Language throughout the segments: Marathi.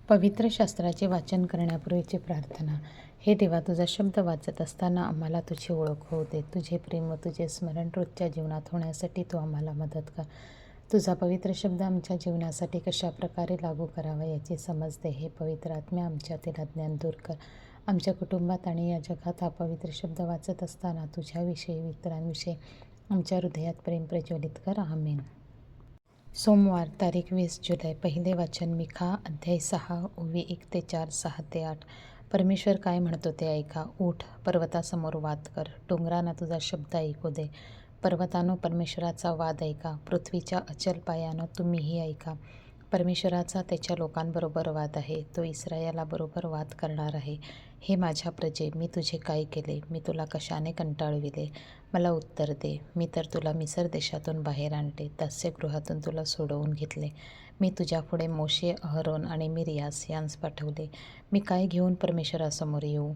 पवित्र शास्त्राचे वाचन करण्यापूर्वीची प्रार्थना. हे देवा, तुझा शब्द वाचत असताना आम्हाला तुझी ओळख होऊ दे. तुझे प्रेम व तुझे स्मरण रोजच्या जीवनात होण्यासाठी तू आम्हाला मदत कर. तुझा पवित्र शब्द आमच्या जीवनासाठी कशा प्रकारे लागू करावा याची समज दे. हे पवित्र आत्म्या आमच्यातील अज्ञान दूर कर. आमच्या कुटुंबात आणि या जगात हा पवित्र शब्द वाचत असताना तुझ्याविषयी, इतरांविषयी आमच्या हृदयात प्रेम प्रज्वलित कर. आमेन. सोमवार तारीख 20 जुलै. पहिले वाचन मिखा अध्याय 6 ओवी 1-4, 6-8. परमेश्वर काय म्हणतो ते ऐका. उठ, पर्वतासमोर वाद कर, डोंगरांना तुझा शब्द ऐकू दे. पर्वतांनो, परमेश्वराचा वाद ऐका, पृथ्वीच्या अचल पायानं तुम्हीही ऐका. परमेश्वराचा त्याच्या लोकांबरोबर वाद आहे, तो इस्रायलाबरोबर वाद करणार आहे. हे माझ्या प्रजे, मी तुझे काय केले? मी तुला कशाने कंटाळविले? मला उत्तर दे. मी तर तुला मिसर देशातून बाहेर आणले, दास्यगृहातून तुला सोडवून घेतले. मी तुझ्यापुढे मोशे, अहरोन आणि मिरियास यांस पाठवले. मी काय घेऊन परमेश्वरासमोर येऊ?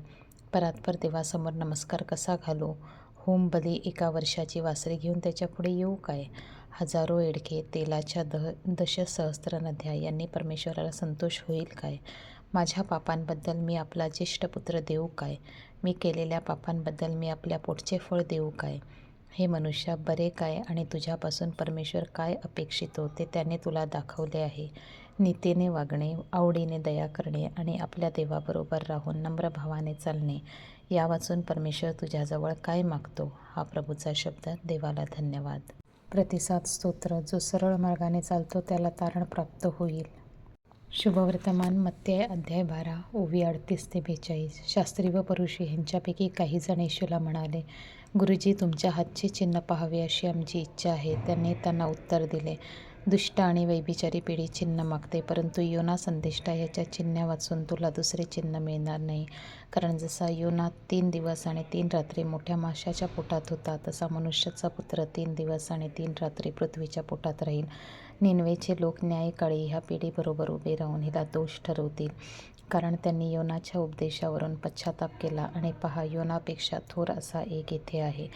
परात्पर देवासमोर नमस्कार कसा घालू? होम बली 1 वर्षाची वासरे घेऊन त्याच्यापुढे येऊ काय? हजारो एडके, तेलाच्या दशसहस्त्र नद्या यांनी परमेश्वराला संतोष होईल काय? माझ्या पापांबद्दल मी आपला ज्येष्ठ पुत्र देऊ काय? मी केलेल्या पापांबद्दल मी आपल्या पोटचे फळ देऊ काय? हे मनुष्या, बरे काय आणि तुझ्यापासून परमेश्वर काय अपेक्षितो ते त्याने तुला दाखवले आहे. नीतीने वागणे, आवडीने दया करणे आणि आपल्या देवाबरोबर राहून नम्र भावाने चालणे, या वाचून परमेश्वर तुझ्याजवळ काय मागतो? हा प्रभूचा शब्द. देवाला धन्यवाद. प्रतिसाद स्तोत्र. जो सरळ मार्गाने चालतो त्याला तारण प्राप्त होईल. शुभवर्तमान. मत्तेय अध्याय 12 ओवी 38-42. शास्त्री व परुषी ह्यांच्यापैकी काही जण येशूला म्हणाले, गुरुजी, तुमच्या हातचे चिन्ह पाहावे अशी आमची इच्छा आहे. त्यांनी त्यांना उत्तर दिले, दुष्ट आणि व्यभिचारी पिढी चिन्ह मागते, परंतु योना संदेष्टा याच्या चिन्ह वाचून तुला दुसरे चिन्ह मिळणार नाही. कारण जसा योना 3 दिवस आणि 3 रात्री मोठ्या माशाच्या पोटात होता, तसा मनुष्याचा पुत्र 3 दिवस आणि 3 रात्री पृथ्वीच्या पोटात राहील. निनवेचे लोक न्यायकाळी ह्या पिढीबरोबर उभे राहून हिला दोष ठरवतील, कारण त्यांनी योनाच्या उपदेशावरून पश्चाताप केला. आणि पहा, योनापेक्षा थोर असा एक येथे आहे.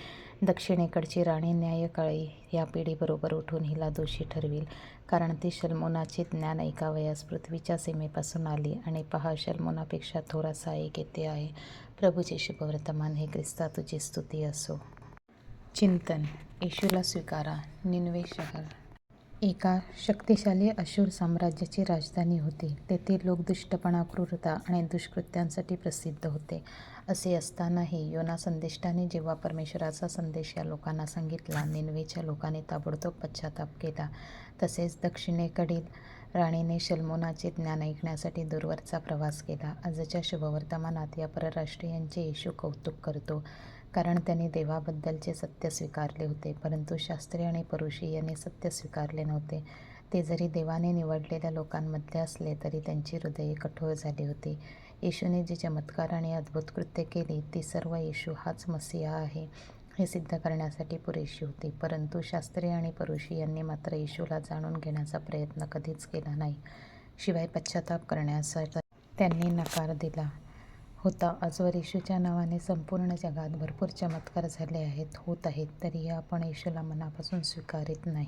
दक्षिणेकडची राणी न्यायकाळी या पिढीबरोबर उठून हिला दोषी ठरवील, कारण ती शल्मोनाचे ज्ञान ऐकावयास पृथ्वीच्या सीमेपासून आली. आणि पहा, शल्मोनापेक्षा थोर असा एक येथे आहे. प्रभूचे शुभवर्तमान. हे ख्रिस्ता, तुझी स्तुती असो. चिंतन. येशूला स्वीकारा. निनवे शहर एका शक्तिशाली अशूर साम्राज्याची राजधानी होती. तेथील लोक दुष्टपणा, क्रूरता आणि दुष्कृत्यांसाठी प्रसिद्ध होते. असे असतानाही योना संदेष्टाने जेव्हा परमेश्वराचा संदेश या लोकांना सांगितला, निनवेच्या लोकांनी ताबडतोब पश्चाताप केला. तसेच दक्षिणेकडील राणीने शल्मोनाचे ज्ञान ऐकण्यासाठी दूरवरचा प्रवास केला. आजच्या शुभवर्तमानात या परराष्ट्रीयांचे येशू कौतुक करतो, कारण त्यांनी देवाबद्दलचे सत्य स्वीकारले होते, परंतु शास्त्री आणि परुषी यांनी सत्य स्वीकारले नव्हते. ते जरी देवाने निवडलेल्या लोकांमधले असले तरी त्यांची हृदये कठोर झाली होती. येशूने जे चमत्कार आणि अद्भुत कृत्ये केली ती सर्व येशू हाच मसीहा आहे हे सिद्ध करण्यासाठी पुरेशी होती. परंतु शास्त्री आणि परुषी यांनी मात्र येशूला जाणून घेण्याचा प्रयत्न कधीच केला नाही. शिवाय पश्चाताप करण्याचा त्यांनी नकार दिला होता. आजवर येशूच्या नावाने संपूर्ण जगात भरपूर चमत्कार झाले आहेत, होत आहेत, तरीही आपण येशूला मनापासून स्वीकारित नाही.